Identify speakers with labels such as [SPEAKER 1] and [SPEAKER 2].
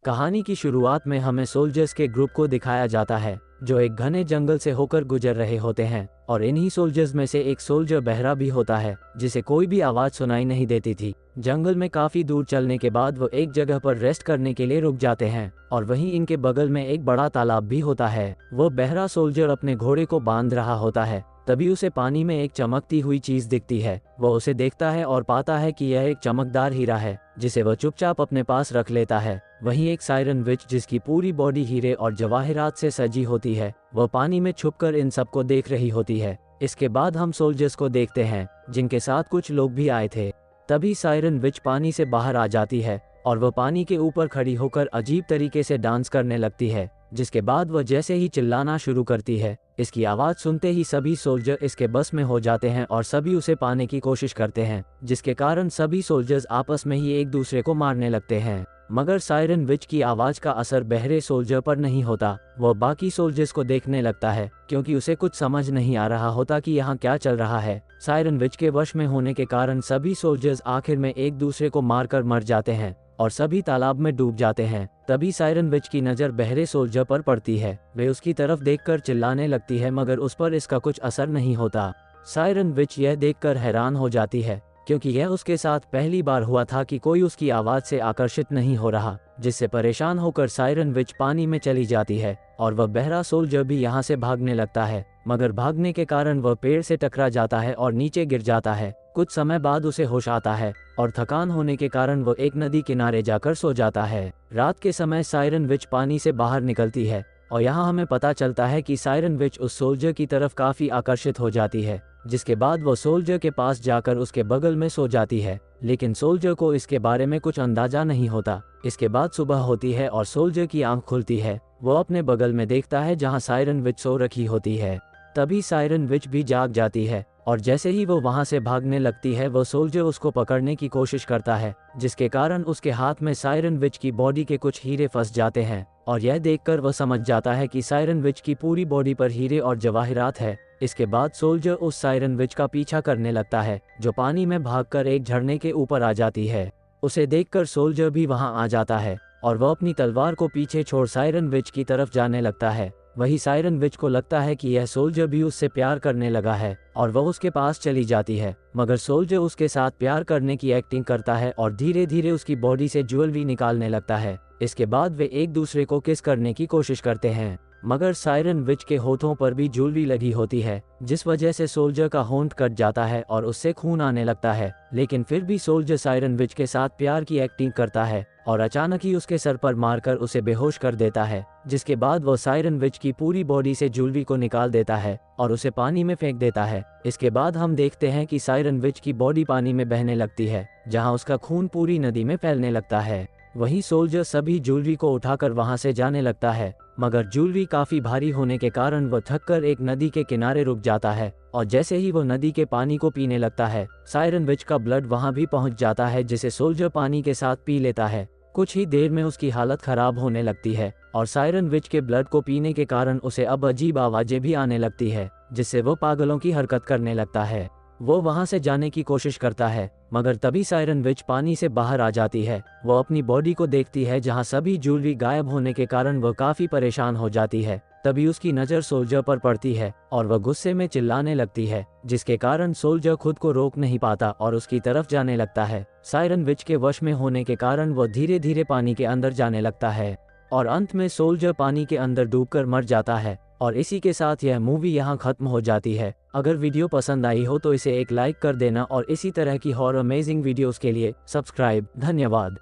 [SPEAKER 1] कहानी की शुरुआत में हमें सोल्जर्स के ग्रुप को दिखाया जाता है जो एक घने जंगल से होकर गुजर रहे होते हैं और इन्हीं सोल्जर्स में से एक सोल्जर बहरा भी होता है जिसे कोई भी आवाज सुनाई नहीं देती थी। जंगल में काफी दूर चलने के बाद वो एक जगह पर रेस्ट करने के लिए रुक जाते हैं और वहीं इनके बगल में एक बड़ा तालाब भी होता है। वो बहरा सोल्जर अपने घोड़े को बांध रहा होता है, तभी उसे पानी में एक चमकती हुई चीज दिखती है। वो उसे देखता है और पाता है कि यह एक चमकदार हीरा है जिसे वह चुपचाप अपने पास रख लेता है। वहीं एक सायरन विच जिसकी पूरी बॉडी हीरे और जवाहरात से सजी होती है, वह पानी में छुपकर इन सबको देख रही होती है। इसके बाद हम सोल्जर्स को देखते हैं जिनके साथ कुछ लोग भी आए थे। तभी सायरन विच पानी से बाहर आ जाती है और वह पानी के ऊपर खड़ी होकर अजीब तरीके से डांस करने लगती है। जिसके बाद वह जैसे ही चिल्लाना शुरू करती है, इसकी आवाज सुनते ही सभी सोल्जर इसके बस में हो जाते हैं और सभी उसे पाने की कोशिश करते हैं, जिसके कारण सभी सोल्जर्स आपस में ही एक दूसरे को मारने लगते हैं। मगर सायरन विच की आवाज का असर बहरे सोल्जर पर नहीं होता। वह बाकी सोल्जर्स को देखने लगता है क्योंकि उसे कुछ समझ नहीं आ रहा होता कि यहाँ क्या चल रहा है। सायरन विच के वश में होने के कारण सभी सोल्जर्स आखिर में एक दूसरे को मारकर मर जाते हैं और सभी तालाब में डूब जाते हैं। तभी सायरन विच की नज़र बहरे सोल्जर पर पड़ती है। वे उसकी तरफ देखकर चिल्लाने लगती है मगर उस पर इसका कुछ असर नहीं होता। सायरन विच यह देखकर हैरान हो जाती है क्योंकि यह उसके साथ पहली बार हुआ था कि कोई उसकी आवाज से आकर्षित नहीं हो रहा, जिससे परेशान होकर सायरन विच पानी में चली जाती है और वह बहरा सोल्जर भी यहाँ से भागने लगता है। मगर भागने के कारण वह पेड़ से टकरा जाता है और नीचे गिर जाता है। कुछ समय बाद उसे होश आता है और थकान होने के कारण वो एक नदी किनारे जाकर सो जाता है। रात के समय सायरन विच पानी से बाहर निकलती है और यहाँ हमें पता चलता है कि सायरन विच उस सोल्जर की तरफ काफी आकर्षित हो जाती है, जिसके बाद वो सोल्जर के पास जाकर उसके बगल में सो जाती है। लेकिन सोल्जर को इसके बारे में कुछ अंदाजा नहीं होता। इसके बाद सुबह होती है और सोल्जर की आंख खुलती है। वो अपने बगल में देखता है जहाँ सायरन विच सो रखी होती है। तभी सायरन विच भी जाग जाती है और जैसे ही वो वहां से भागने लगती है, वो सोल्जर उसको पकड़ने की कोशिश करता है, जिसके कारण उसके हाथ में सायरन विच की बॉडी के कुछ हीरे फंस जाते हैं और यह देखकर वह समझ जाता है कि सायरन विच की पूरी बॉडी पर हीरे और जवाहरात है। इसके बाद सोल्जर उस सायरन विच का पीछा करने लगता है जो पानी में भागकर एक झरने के ऊपर आ जाती है। उसे देखकर सोल्जर भी वहां आ जाता है और वह अपनी तलवार को पीछे छोड़ सायरन विच की तरफ जाने लगता है। वही सायरन विच को लगता है कि यह सोल्जर भी उससे प्यार करने लगा है और वह उसके पास चली जाती है, मगर सोल्जर उसके साथ प्यार करने की एक्टिंग करता है और धीरे धीरे उसकी बॉडी से ज्वेलरी निकालने लगता है। इसके बाद वे एक दूसरे को किस करने की कोशिश करते हैं, मगर सायरन विच के होठों पर भी ज्वेलरी लगी होती है, जिस वजह से सोल्जर का होंठ कट जाता है और उससे खून आने लगता है। लेकिन फिर भी सोल्जर सायरन विच के साथ प्यार की एक्टिंग करता है और अचानक ही उसके सर पर मारकर उसे बेहोश कर देता है, जिसके बाद वो सायरन विच की पूरी बॉडी से ज्वेलरी को निकाल देता है और उसे पानी में फेंक देता है। इसके बाद हम देखते हैं कि सायरन विच की बॉडी पानी में बहने लगती है, जहां उसका खून पूरी नदी में फैलने लगता है। वहीं सोल्जर सभी ज्वेलरी को उठाकर वहां से जाने लगता है, मगर ज्वेलरी काफी भारी होने के कारण वह थककर एक नदी के किनारे रुक जाता है और जैसे ही वो नदी के पानी को पीने लगता है, सायरन विच का ब्लड वहां भी पहुंच जाता है, जिसे सोल्जर पानी के साथ पी लेता है। कुछ ही देर में उसकी हालत खराब होने लगती है और सायरन विच के ब्लड को पीने के कारण उसे अब अजीब आवाजें भी आने लगती है, जिससे वो पागलों की हरकत करने लगता है। वो वहां से जाने की कोशिश करता है, मगर तभी सायरन विच पानी से बाहर आ जाती है। वो अपनी बॉडी को देखती है जहां सभी ज्वेलरी गायब होने के कारण वह काफी परेशान हो जाती है। तभी उसकी नज़र सोल्जर पर पड़ती है और वह गुस्से में चिल्लाने लगती है, जिसके कारण सोल्जर खुद को रोक नहीं पाता और उसकी तरफ जाने लगता है। सायरन विच के वश में होने के कारण वह धीरे धीरे पानी के अंदर जाने लगता है और अंत में सोल्जर पानी के अंदर डूबकर मर जाता है। और इसी के साथ यह मूवी यहाँ खत्म हो जाती है। अगर वीडियो पसंद आई हो तो इसे एक लाइक कर देना और इसी तरह की हॉरर अमेजिंग वीडियोस के लिए सब्सक्राइब। धन्यवाद।